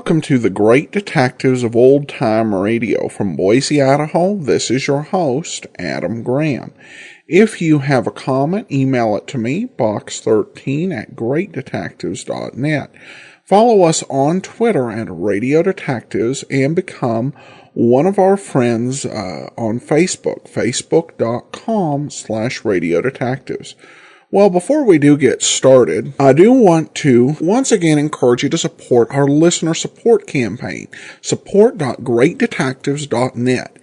welcome to the Great Detectives of Old Time Radio. From Boise, Idaho, this is your host, Adam Graham. If you have a comment, email it to me, box13@greatdetectives.net. Follow us on Twitter at Radio Detectives and become one of our friends on Facebook, facebook.com/Radio Detectives. Well, before we do get started, I do want to once again encourage you to support our listener support campaign, support.greatdetectives.net.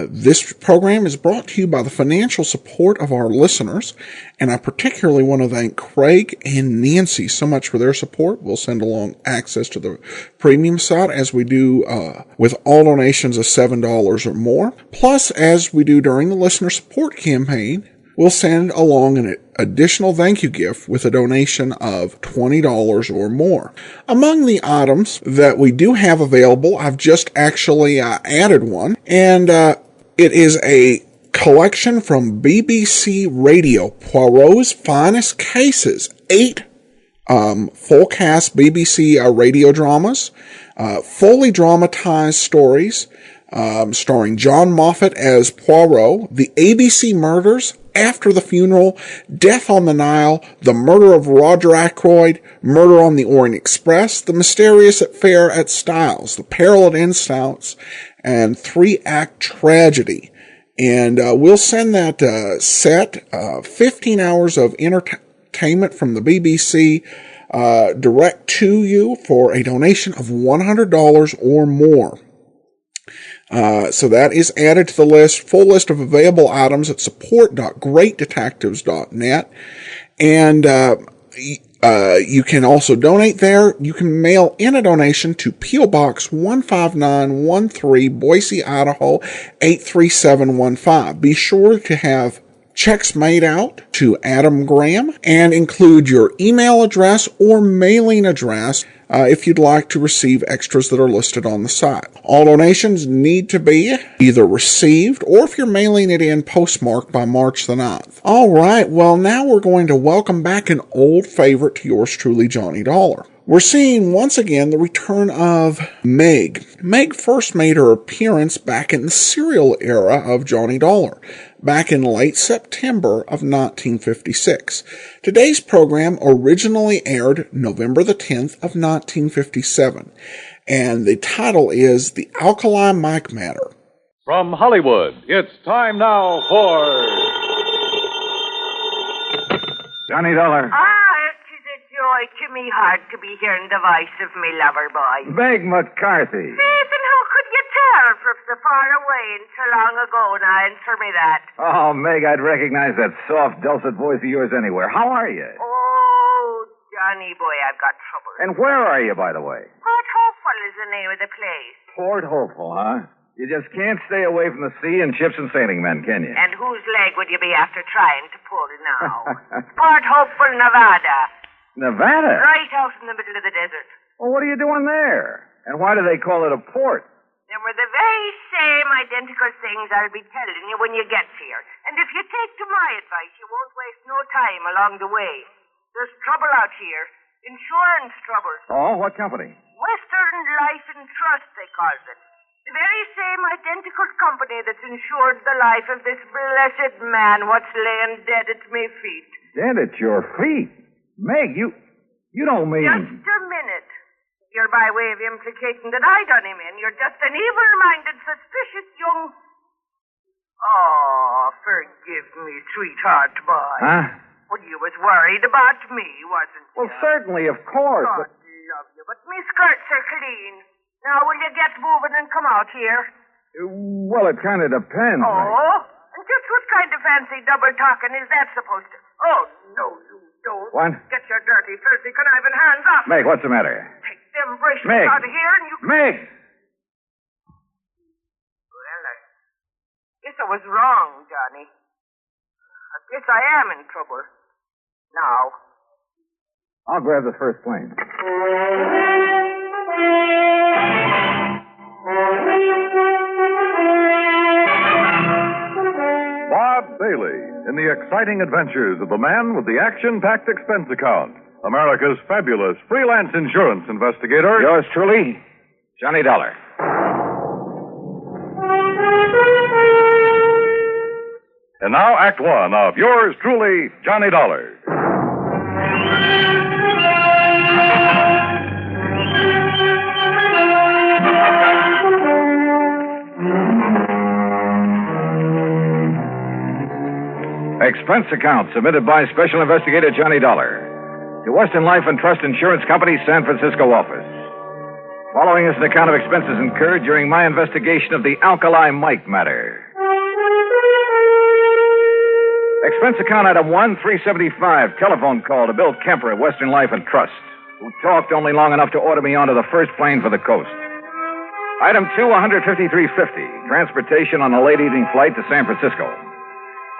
This program is brought to you by the financial support of our listeners, and I particularly want to thank Craig and Nancy so much for their support. We'll send along access to the premium site as we do with all donations of $7 or more. Plus, as we do during the listener support campaign, we'll send along an additional thank you gift with a donation of $20 or more. Among the items that we do have available, I've just actually added one, and it is a collection from BBC Radio, Poirot's Finest Cases, 8 full-cast BBC radio dramas, fully dramatized stories, starring John Moffat as Poirot, the ABC Murders, After the Funeral, Death on the Nile, The Murder of Roger Ackroyd, Murder on the Orient Express, The Mysterious Affair at Styles, The Peril at Instouts, and 3-Act Tragedy. And we'll send that set, 15 hours of entertainment from the BBC, direct to you for a donation of $100 or more. So that is added to the list, full list of available items at support.greatdetectives.net. And you can also donate there. You can mail in a donation to P.O. Box 15913, Boise, Idaho 83715. Be sure to have checks made out to Adam Graham and include your email address or mailing address if you'd like to receive extras that are listed on the site. All donations need to be either received or, if you're mailing it in, postmarked by March the 9th. All right, well, now we're going to welcome back an old favorite to yours truly, Johnny Dollar. We're seeing once again the return of Meg. Meg first made her appearance back in the serial era of Johnny Dollar, back in late September of 1956. Today's program originally aired November the 10th of 1957, and the title is The Alkali Mic Matter. From Hollywood, it's time now for Johnny Dollar. Joy to me heart to be hearing the voice of me lover boy. Meg McCarthy. Faith, and how could you tell from so far away and so long ago? Now answer me that. Oh, Meg, I'd recognize that soft, dulcet voice of yours anywhere. How are you? Oh, Johnny boy, I've got trouble. And where are you, by the way? Port Hopeful is the name of the place. Port Hopeful, huh? You just can't stay away from the sea and ships and sailing men, can you? And whose leg would you be after trying to pull now? Port Hopeful, Nevada. Nevada? Right out in the middle of the desert. Well, what are you doing there? And why do they call it a port? Them were the very same identical things I'll be telling you when you get here. And if you take to my advice, you won't waste no time along the way. There's trouble out here. Insurance trouble. Oh, what company? Western Life and Trust, they calls it. The very same identical company that's insured the life of this blessed man what's laying dead at me feet. Dead at your feet? Meg, you don't mean... Just a minute. You're by way of implicating that I done him in. You're just an evil-minded, suspicious young... Oh, forgive me, sweetheart boy. Huh? Well, you was worried about me, wasn't you? Well, certainly, of course. God love you, but me skirts are clean. Now, will you get moving and come out here? Well, it kind of depends. Oh? Meg. And just what kind of fancy double talking is that supposed to... Oh, no, you don't. What? Get your dirty, filthy, conniving hands off. Meg, what's the matter? Take them bracelets Meg. out of here and you... Meg! Well, I guess I was wrong, Johnny. I guess I am in trouble. Now. I'll grab the first plane. Bob Bailey in the exciting adventures of the man with the action-packed expense account. America's fabulous freelance insurance investigator. Yours truly, Johnny Dollar. And now, Act One of yours truly, Johnny Dollar. Expense account submitted by Special Investigator Johnny Dollar to Western Life and Trust Insurance Company, San Francisco office. Following is an account of expenses incurred during my investigation of the Alkali Mike matter. Expense account item 1, 375, telephone call to Bill Kemper at Western Life and Trust, who talked only long enough to order me onto the first plane for the coast. Item 2, 153.50, transportation on a late-evening flight to San Francisco.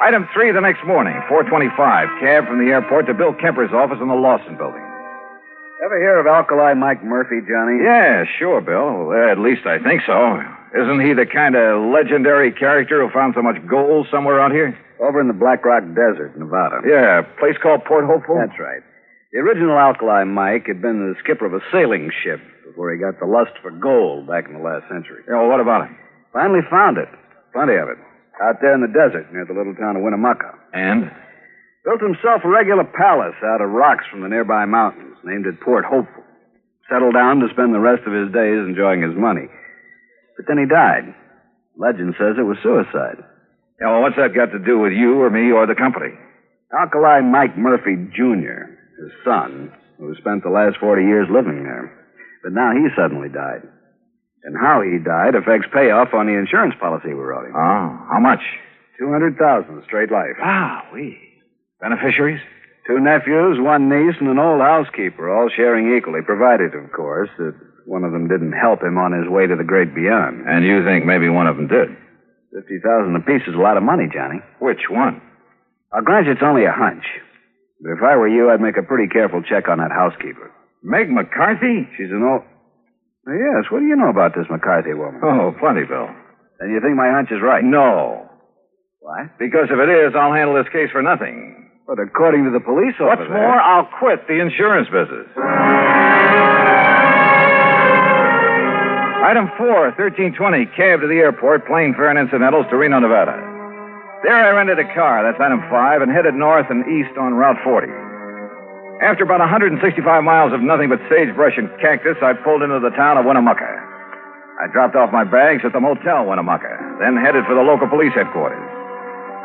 Item 3, the next morning, 4:25, cab from the airport to Bill Kemper's office in the Lawson building. Ever hear of Alkali Mike Murphy, Johnny? Yeah, sure, Bill. At least I think so. Isn't he the kind of legendary character who found so much gold somewhere out here? Over in the Black Rock Desert, Nevada. Yeah, a place called Port Hopeful? That's right. The original Alkali Mike had been the skipper of a sailing ship before he got the lust for gold back in the last century. Yeah, well, what about it? Finally found it. Plenty of it. Out there in the desert near the little town of Winnemucca. And? Built himself a regular palace out of rocks from the nearby mountains, named it Port Hopeful. Settled down to spend the rest of his days enjoying his money. But then he died. Legend says it was suicide. Yeah, well, what's that got to do with you or me or the company? Alkali Mike Murphy, Jr., his son, who spent the last 40 years living there. But now he suddenly died. And how he died affects payoff on the insurance policy we wrote him. Oh, how much? $200,000, straight life. Wow, beneficiaries? 2 nephews, 1 niece, and an old housekeeper, all sharing equally, provided, of course, that one of them didn't help him on his way to the great beyond. And you think maybe one of them did? $50,000 apiece is a lot of money, Johnny. Which one? I'll grant you it's only a hunch. But if I were you, I'd make a pretty careful check on that housekeeper. Meg McCarthy? She's an old... Yes, what do you know about this McCarthy woman? Oh, plenty, Bill. Then you think my hunch is right? No. Why? Because if it is, I'll handle this case for nothing. But according to the police officer... What's more, I'll quit the insurance business. Item 4, 1320, cab to the airport, plane fare and incidentals to Reno, Nevada. There I rented a car, that's item 5, and headed north and east on Route 40. After about 165 miles of nothing but sagebrush and cactus, I pulled into the town of Winnemucca. I dropped off my bags at the Motel Winnemucca, then headed for the local police headquarters.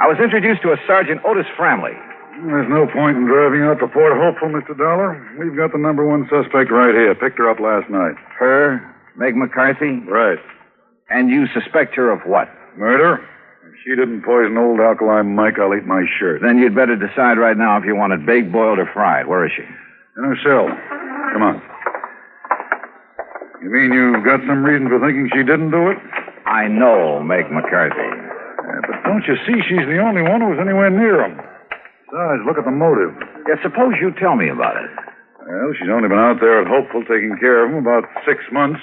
I was introduced to a Sergeant Otis Framley. There's no point in driving out to Port Hopeful, Mr. Dollar. We've got the number 1 suspect right here. Picked her up last night. Her? Meg McCarthy? Right. And you suspect her of what? Murder? If she didn't poison old Alkali Mike, I'll eat my shirt. Then you'd better decide right now if you want it baked, boiled, or fried. Where is she? In her cell. Come on. You mean you've got some reason for thinking she didn't do it? I know Meg McCarthy. Yeah, but don't you see she's the only one who was anywhere near him? Besides, look at the motive. Yeah, suppose you tell me about it. Well, she's only been out there at Hopeful taking care of him about 6 months.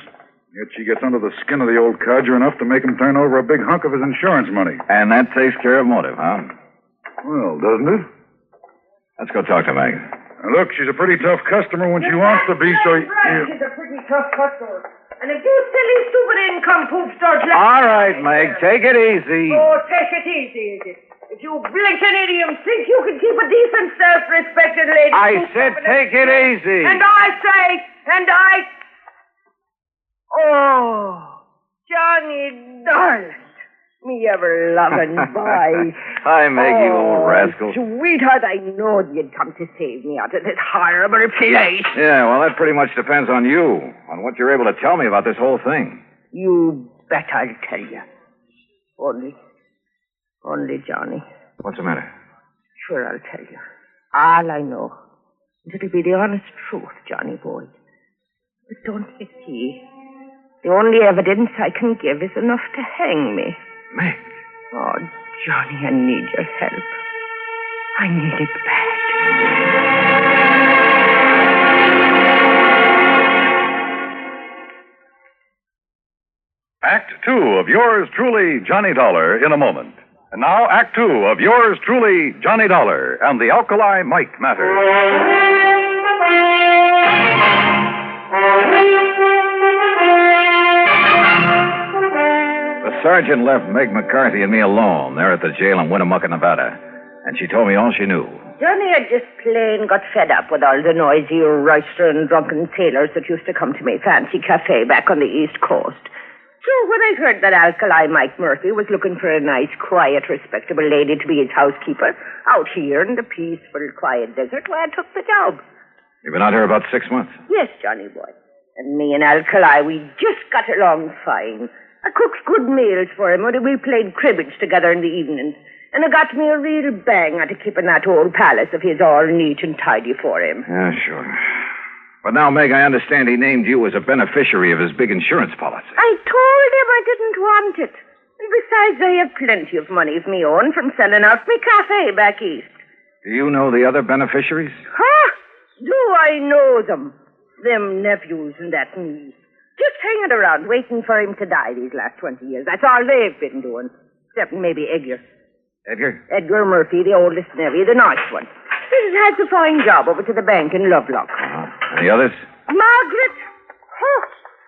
Yet she gets under the skin of the old codger enough to make him turn over a big hunk of his insurance money. And that takes care of motive, huh? Well, doesn't it? Let's go talk to Meg. Now, look, she's a pretty tough customer when she wants to be, so... Right, she's a pretty tough customer. And if you silly, stupid income poop start... All right, Meg, take it easy. Oh, take it easy, is it? If you blinking idiom think you can keep a decent, self-respected lady... I said take it easy. And I... Oh, Johnny darling. Me ever loving boy. Hi, Meg, you old rascal. Sweetheart, I know you'd come to save me out of this horrible place. Yeah, well, that pretty much depends on you, on what you're able to tell me about this whole thing. You bet I'll tell you. Only, Johnny. What's the matter? Sure, I'll tell you. All I know. It'll be the honest truth, Johnny boy. But don't you see? The only evidence I can give is enough to hang me. Meg. Oh, Johnny, I need your help. I need it bad. Act 2 of yours truly, Johnny Dollar, in a moment. And now, Act 2 of yours truly, Johnny Dollar, and the Alkali Mike matter. sergeant left Meg McCarthy and me alone there at the jail in Winnemucca, Nevada. And she told me all she knew. Johnny had just plain got fed up with all the noisy, roistering, drunken sailors that used to come to my fancy cafe back on the East Coast. So when I heard that Alkali Mike Murphy was looking for a nice, quiet, respectable lady to be his housekeeper out here in the peaceful, quiet desert, well, I took the job. You've been out here about 6 months. Yes, Johnny boy. And me and Alkali, we just got along fine. I cooked good meals for him, and we played cribbage together in the evenings. And it got me a real bang out of keeping that old palace of his all neat and tidy for him. Yeah, sure. But now, Meg, I understand he named you as a beneficiary of his big insurance policy. I told him I didn't want it. And besides, I have plenty of money of me own from selling out my cafe back east. Do you know the other beneficiaries? Huh? Do I know them? Them nephews and that me. Just hanging around waiting for him to die these last 20 years. That's all they've been doing. Except maybe Edgar. Edgar? Edgar Murphy, the oldest nephew, the nice one. He's had a fine job over to the bank in Lovelock. And the others? Margaret! Oh,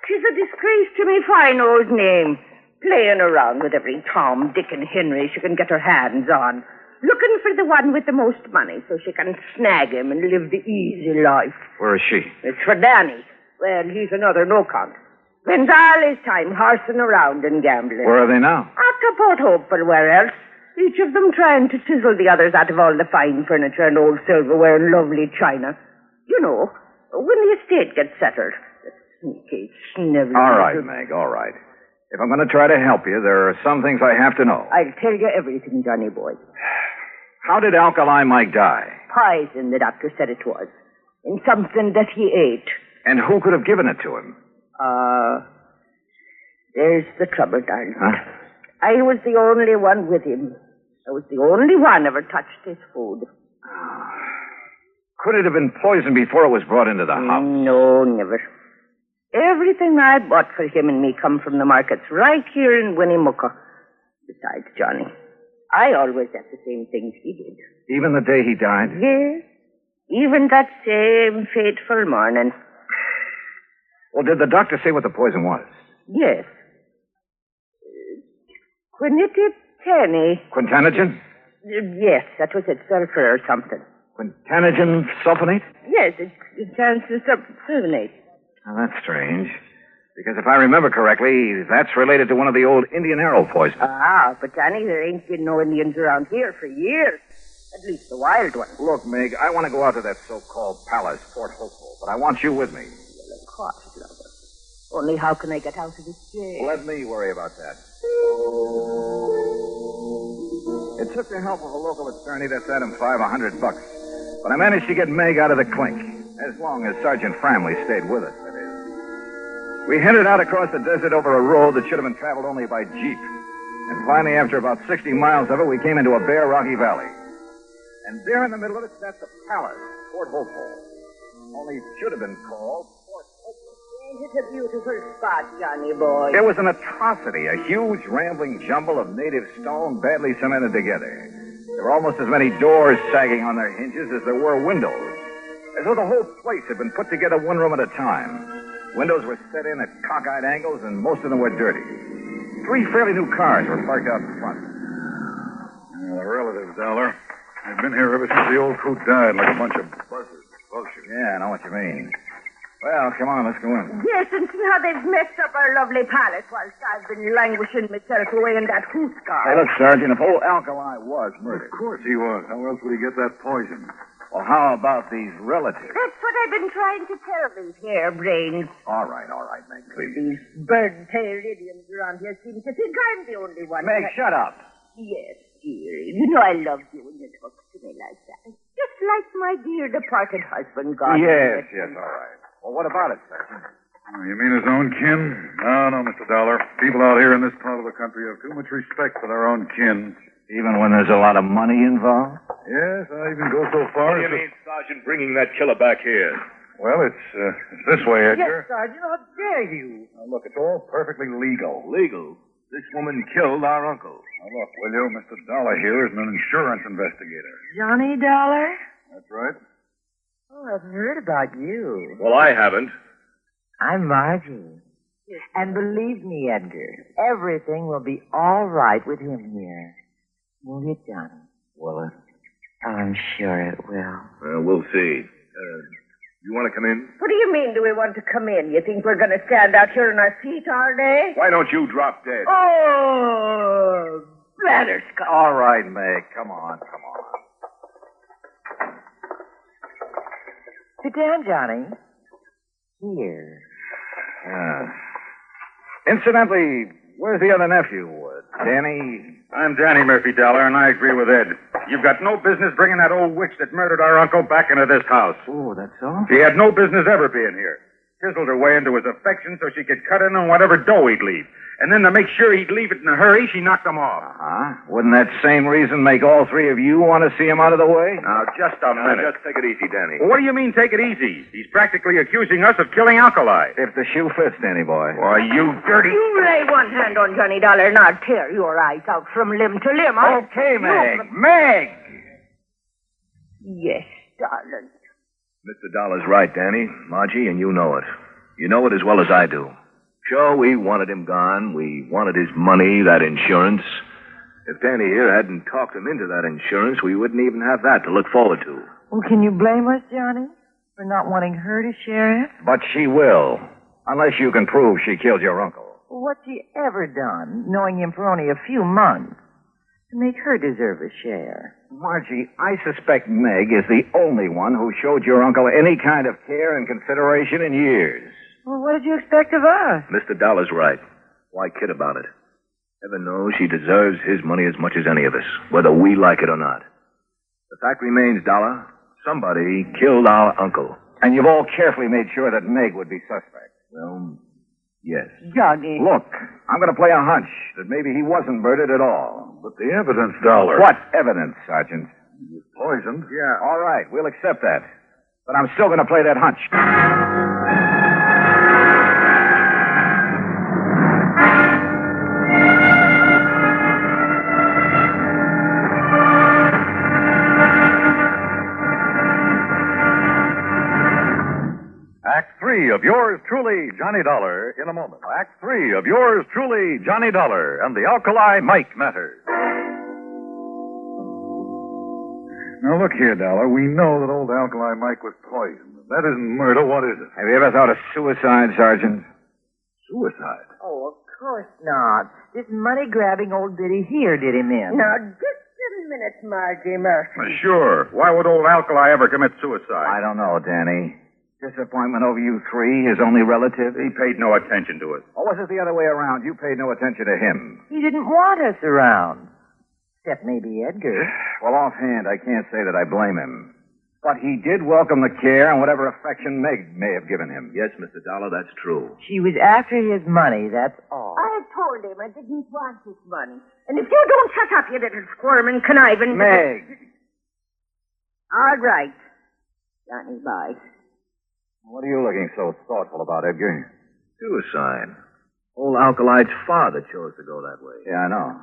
she's a disgrace to me fine old name. Playing around with every Tom, Dick, and Henry she can get her hands on. Looking for the one with the most money so she can snag him and live the easy life. Where is she? It's for Danny. Well, he's another no-count. Spends all his time horsing around and gambling. Where are they now? Out to Port Hope, but where else? Each of them trying to sizzle the others out of all the fine furniture and old silverware and lovely china. You know, when the estate gets settled. Sneaky, snivelly. All right, Meg, all right. If I'm going to try to help you, there are some things I have to know. I'll tell you everything, Johnny boy. How did Alkali Mike die? Poison, the doctor said it was. In something that he ate. And who could have given it to him? There's the trouble, darling. Huh? I was the only one with him. I was the only one ever touched his food. Could it have been poisoned before it was brought into the house? No, never. Everything I bought for him and me come from the markets right here in Winnemucca. Besides, Johnny, I always had the same things he did. Even the day he died? Yes. Even that same fateful morning. Well, did the doctor say what the poison was? Yes. Quinititani. Quintanogen? Yes, that was it. Sulfur or something. Quintanogen sulfonate? Yes, it turns to sulfonate. Now, that's strange. Because if I remember correctly, that's related to one of the old Indian arrow poisons. Ah, but Johnny, there ain't been no Indians around here for years. At least the wild ones. Look, Meg, I want to go out to that so-called palace, Fort Hopeful, but I want you with me. Well, of course, lover. Only how can I get out of this jail? Let me worry about that. It took the help of a local attorney that set him $500. But I managed to get Meg out of the clink, as long as Sergeant Framley stayed with us, that is. We headed out across the desert over a road that should have been traveled only by jeep. And finally, after about 60 miles of it, we came into a bare, rocky valley. And there in the middle of it sat the palace, Fort Hopeful. Only it should have been called Fort Hopeful. Ain't it a beautiful spot, Johnny boy? It was an atrocity, a huge, rambling jumble of native stone badly cemented together. There were almost as many doors sagging on their hinges as there were windows, as though the whole place had been put together one room at a time. Windows were set in at cockeyed angles, and most of them were dirty. 3 fairly new cars were parked out in front. Yeah, the relatives, Dollar. They've been here ever since the old coot died, like a bunch of buzzards. Bullshit. Yeah, I know what you mean. Well, come on, let's go in. Yes, and see how they've messed up our lovely palace whilst I've been languishing myself away in that hoot car. Hey, look, Sergeant, if old Alkali was murdered. Of course he was. How else would he get that poison? Well, how about these relatives? That's what I've been trying to tell these harebrains. All right, Meg, please. These bird-tailed idiots around here seem to think I'm the only one. Meg, shut up. Yes, dearie. You know I love you when you talk to me like that. Just like my dear departed husband, God. Yes, all right. Well, what about it, Sergeant? Oh, you mean his own kin? No, Mr. Dollar. People out here in this part of the country have too much respect for their own kin. Even when there's a lot of money involved? Yes, I even go so far What do you mean, Sergeant, bringing that killer back here? Well, it's this way, Edgar. Yes, Sergeant, how dare you? Now, look, it's all perfectly legal. Legal? This woman killed our uncle. Now, look, will you? Mr. Dollar here is an insurance investigator. Johnny Dollar? That's right. Oh, I've heard about you. Well, I haven't. I'm Margie. And believe me, Edgar, everything will be all right with him here. Won't it, Johnny? Will it? I'm sure it will. Well, we'll see. You want to come in? What do you mean, do we want to come in? You think we're going to stand out here on our feet all day? Why don't you drop dead? Oh, blatherskite. All right, Meg. Come on. Sit down, Johnny. Here. Incidentally, where's the other nephew? Danny? I'm Danny Murphy, Dollar, and I agree with Ed. You've got no business bringing that old witch that murdered our uncle back into this house. Oh, that's all? She had no business ever being here. Chiseled her way into his affection so she could cut in on whatever dough he'd leave. And then to make sure he'd leave it in a hurry, she knocked him off. Wouldn't that same reason make all three of you want to see him out of the way? Now, just a minute. Just take it easy, Danny. Well, what do you mean, take it easy? He's practically accusing us of killing Alkali. If the shoe fits, Danny boy. Why, you dirty... You lay one hand on Johnny Dollar and I'll tear your eyes out from limb to limb. Okay, Meg. Meg! Yes, darling. Mr. Dollar's right, Danny. Margie, and you know it. You know it as well as I do. Sure, we wanted him gone. We wanted his money, that insurance. If Danny here hadn't talked him into that insurance, we wouldn't even have that to look forward to. Well, can you blame us, Johnny, for not wanting her to share it? But she will. Unless you can prove she killed your uncle. Well, what's she ever done, knowing him for only a few months, to make her deserve a share? Margie, I suspect Meg is the only one who showed your uncle any kind of care and consideration in years. Well, what did you expect of us? Mr. Dollar's right. Why kid about it? Heaven knows she deserves his money as much as any of us, whether we like it or not. The fact remains, Dollar, somebody killed our uncle. And you've all carefully made sure that Meg would be suspect. Well, yes. Johnny. Look, I'm going to play a hunch that maybe he wasn't murdered at all. But the evidence, Dollar. What evidence, Sergeant? He was poisoned. Yeah. All right, we'll accept that. But I'm still going to play that hunch. Act 3 of yours truly, Johnny Dollar, in a moment. Act 3 of yours truly, Johnny Dollar, and the Alkali Mike matter. Now, look here, Dollar. We know that old Alkali Mike was poisoned. If that isn't murder, what is it? Have you ever thought of suicide, Sergeant? Suicide. Oh, of course not. This money-grabbing old biddy here did him in. Now, just a minute, Margie Murphy. Sure. Why would old Alkali ever commit suicide? I don't know, Danny. Disappointment over you three, his only relative? He paid no attention to it. Or was it the other way around? You paid no attention to him. He didn't want us around. Except maybe Edgar. Well, offhand, I can't say that I blame him. But he did welcome the care and whatever affection Meg may have given him. Yes, Mr. Dollar, that's true. She was after his money, that's all. I told him I didn't want his money. And if you don't shut up, you little squirm and conniving... Meg! All right. Johnny, bye. What are you looking so thoughtful about, Edgar? Suicide. Old Alkali's father chose to go that way. Yeah, I know.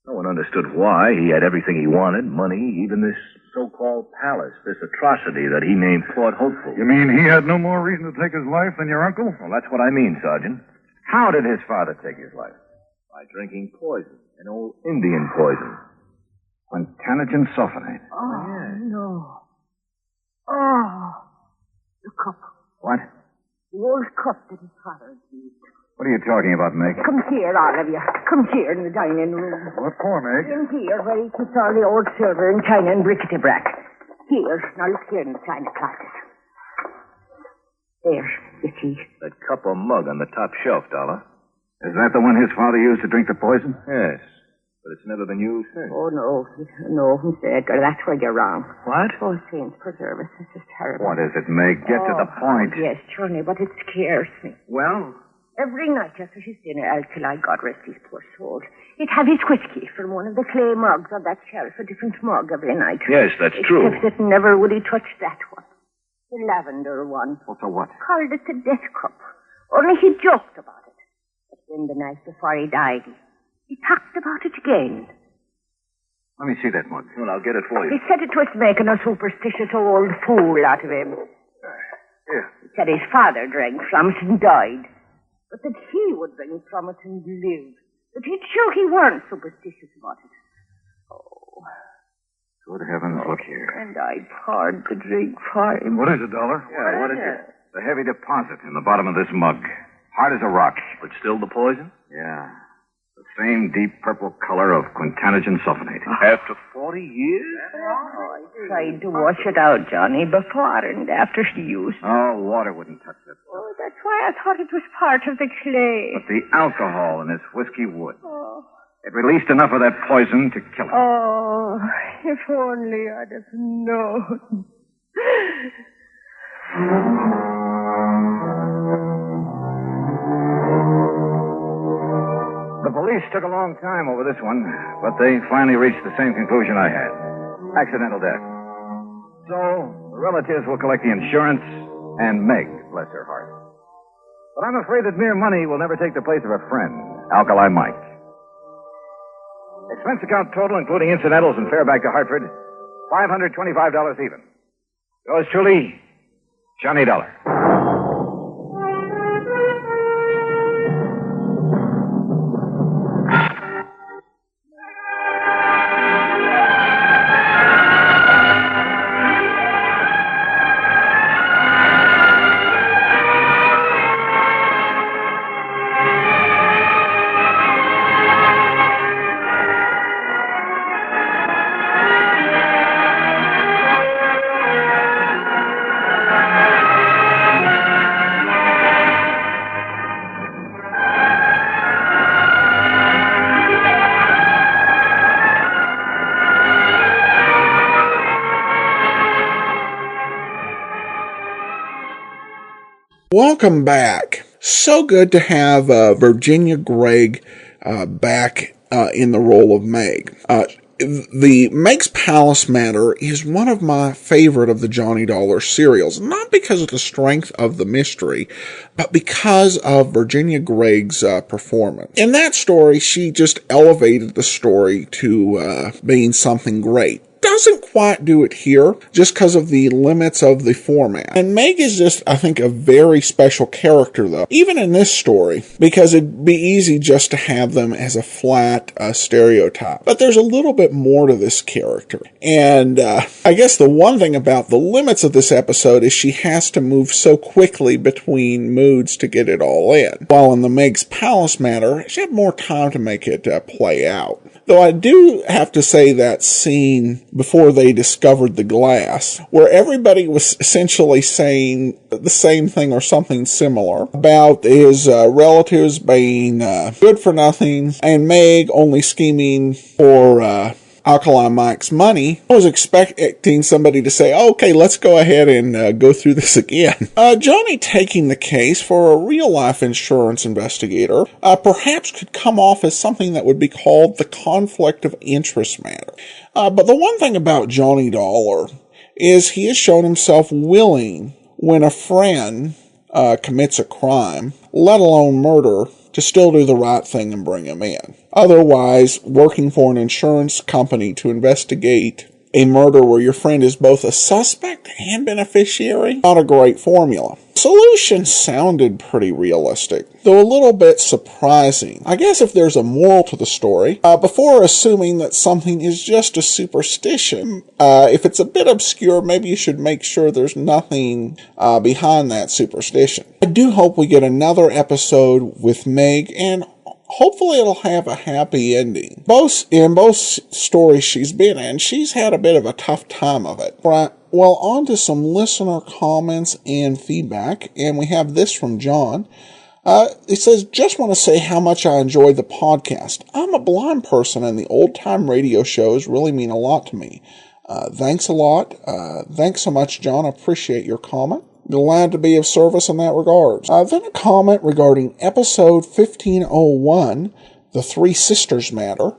No one understood why. He had everything he wanted, money, even this so-called palace, this atrocity that he named Port Hopeful. You mean he had no more reason to take his life than your uncle? Well, that's what I mean, Sergeant. How did his father take his life? By drinking poison, an old Indian poison. Quintanilin sulfonate. Oh, no. Oh, the cup. What? The old cup that his father used. What are you talking about, Meg? Come here, all of you. Come here in the dining room. What for, Meg? In here, where he keeps all the old silver and china and brickety-brack. Here. Now look here in the china closet. There, you see. That cup or mug on the top shelf, Dollar. Is that the one his father used to drink the poison? Yes, but it's never been used since. Oh, no, Mr. Edgar, that's where you're wrong. What? Oh, saints preserve us. This is terrible. What is it, Meg? Get to the point. Yes, Johnny, but it scares me. Well? Every night after his dinner, Alkali, God rest his poor soul, he'd have his whiskey from one of the clay mugs on that shelf, a different mug every night. Yes, that's true. Except that never would he touch that one. The lavender one. What's a what? Called it the death cup. Only he joked about it. But then the night before he died, he talked about it again. Let me see that mug. Well, I'll get it for you. He said it was making a superstitious old fool out of him. Here. He said his father drank from it and died. but that he would bring from it and live. That he'd show he weren't superstitious about it. Oh. Good heavens, look here. And I poured the drink for him. What is it, Dollar? Yeah, what is it? The heavy deposit in the bottom of this mug. Hard as a rock. But still the poison? Yeah. The same deep purple color of quintanogen sulfonate. After 40 years? Oh, I tried to wash it out, Johnny, before and after use. Oh, water wouldn't touch it. Oh, that's why I thought it was part of the clay. But the alcohol in this whiskey would. Oh. It released enough of that poison to kill him. Oh, if only I'd have known. The police took a long time over this one, but they finally reached the same conclusion I had. Accidental death. So, the relatives will collect the insurance, and Meg, bless her heart. But I'm afraid that mere money will never take the place of a friend, Alkali Mike. Expense account total, including incidentals and fare back to Hartford, $525 even. Yours truly, Johnny Dollar. Welcome back. So good to have Virginia Gregg back in the role of Meg. The Meg's Palace matter is one of my favorite of the Johnny Dollar serials, not because of the strength of the mystery, but because of Virginia Gregg's performance. In that story, she just elevated the story to being something great. Doesn't quite do it here, just because of the limits of the format. And Meg is just, I think, a very special character, though, even in this story, because it'd be easy just to have them as a flat stereotype. But there's a little bit more to this character. And I guess the one thing about the limits of this episode is she has to move so quickly between moods to get it all in. While in the Meg's Palace matter, she had more time to make it play out. Though I do have to say that scene before they discovered the glass, where everybody was essentially saying the same thing or something similar about his relatives being good for nothing and Meg only scheming for Alkali Mike's money. I was expecting somebody to say, okay, let's go ahead and go through this again. Johnny taking the case for a real-life insurance investigator perhaps could come off as something that would be called the conflict of interest matter. But the one thing about Johnny Dollar is he has shown himself willing when a friend commits a crime, let alone murder, to still do the right thing and bring him in. Otherwise, working for an insurance company to investigate a murder where your friend is both a suspect and beneficiary, not a great formula. Solution sounded pretty realistic, though a little bit surprising. I guess if there's a moral to the story, before assuming that something is just a superstition, if it's a bit obscure, maybe you should make sure there's nothing behind that superstition. I do hope we get another episode with Meg, and hopefully it'll have a happy ending. In both stories she's been in, she's had a bit of a tough time of it. Right. Well, on to some listener comments and feedback, and we have this from John. It says, just want to say how much I enjoy the podcast. I'm a blind person, and the old-time radio shows really mean a lot to me. Thanks a lot. Thanks so much, John. I appreciate your comment. Glad to be of service in that regard. Then a comment regarding episode 1501, The Three Sisters Matter.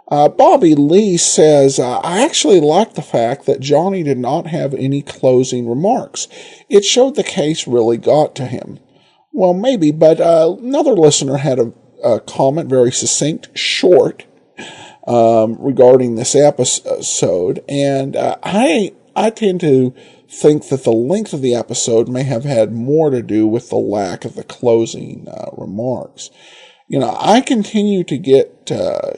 Bobby Lee says, I actually like the fact that Johnny did not have any closing remarks. It showed the case really got to him. Well, maybe, but another listener had a comment, very succinct, short, regarding this episode, and I I tend to think that the length of the episode may have had more to do with the lack of the closing remarks. I continue to get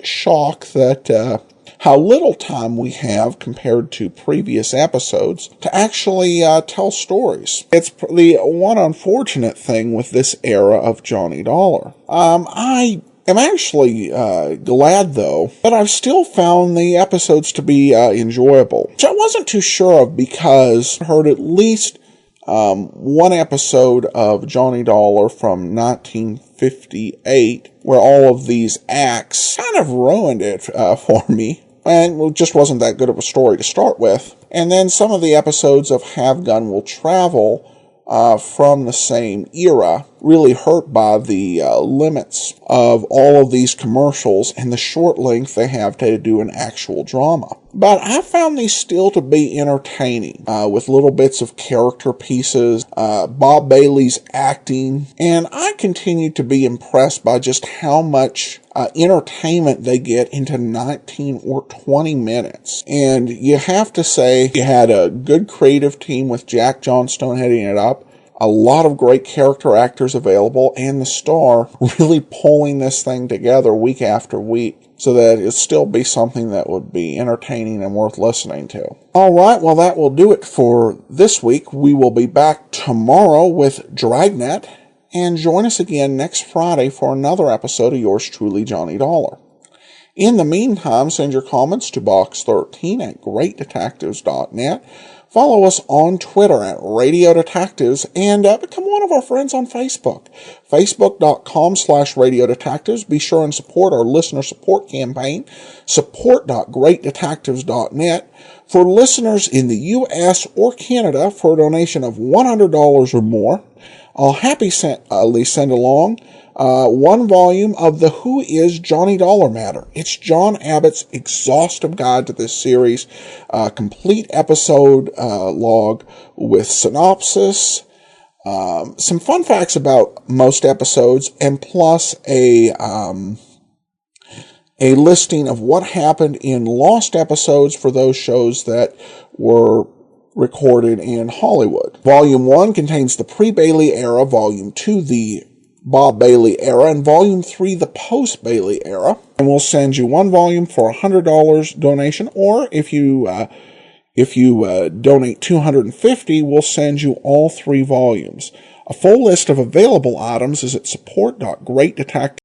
shocked that how little time we have compared to previous episodes to actually tell stories. It's the one unfortunate thing with this era of Johnny Dollar. I am actually glad, though, that I've still found the episodes to be enjoyable, which I wasn't too sure of because I heard at least one episode of Johnny Dollar from 1958 where all of these acts kind of ruined it for me. And it just wasn't that good of a story to start with. And then some of the episodes of Have Gun Will Travel from the same era really hurt by the limits of all of these commercials and the short length they have to do an actual drama. But I found these still to be entertaining, with little bits of character pieces, Bob Bailey's acting, and I continue to be impressed by just how much entertainment they get into 19 or 20 minutes. And you have to say you had a good creative team with Jack Johnstone heading it up, a lot of great character actors available, and the star really pulling this thing together week after week so that it'd still be something that would be entertaining and worth listening to. All right, well, that will do it for this week. We will be back tomorrow with Dragnet, and join us again next Friday for another episode of yours truly, Johnny Dollar. In the meantime, send your comments to box13@greatdetectives.net. Follow us on Twitter at Radio Detectives, and become one of our friends on Facebook. Facebook.com/Radio Detectives. Be sure and support our listener support campaign, support.greatdetectives.net. For listeners in the U.S. or Canada, for a donation of $100 or more, I'll happily send along one volume of the Who is Johnny Dollar Matter. It's John Abbott's exhaustive guide to this series, complete episode log with synopsis, some fun facts about most episodes, and plus a listing of what happened in lost episodes for those shows that were recorded in Hollywood. Volume 1 contains the pre-Bailey era, Volume 2 the Bob Bailey era, and Volume 3 the post-Bailey era. And we'll send you one volume for $100 donation, or if you donate $250, we'll send you all 3 volumes. A full list of available items is at support.greatdetectives.net.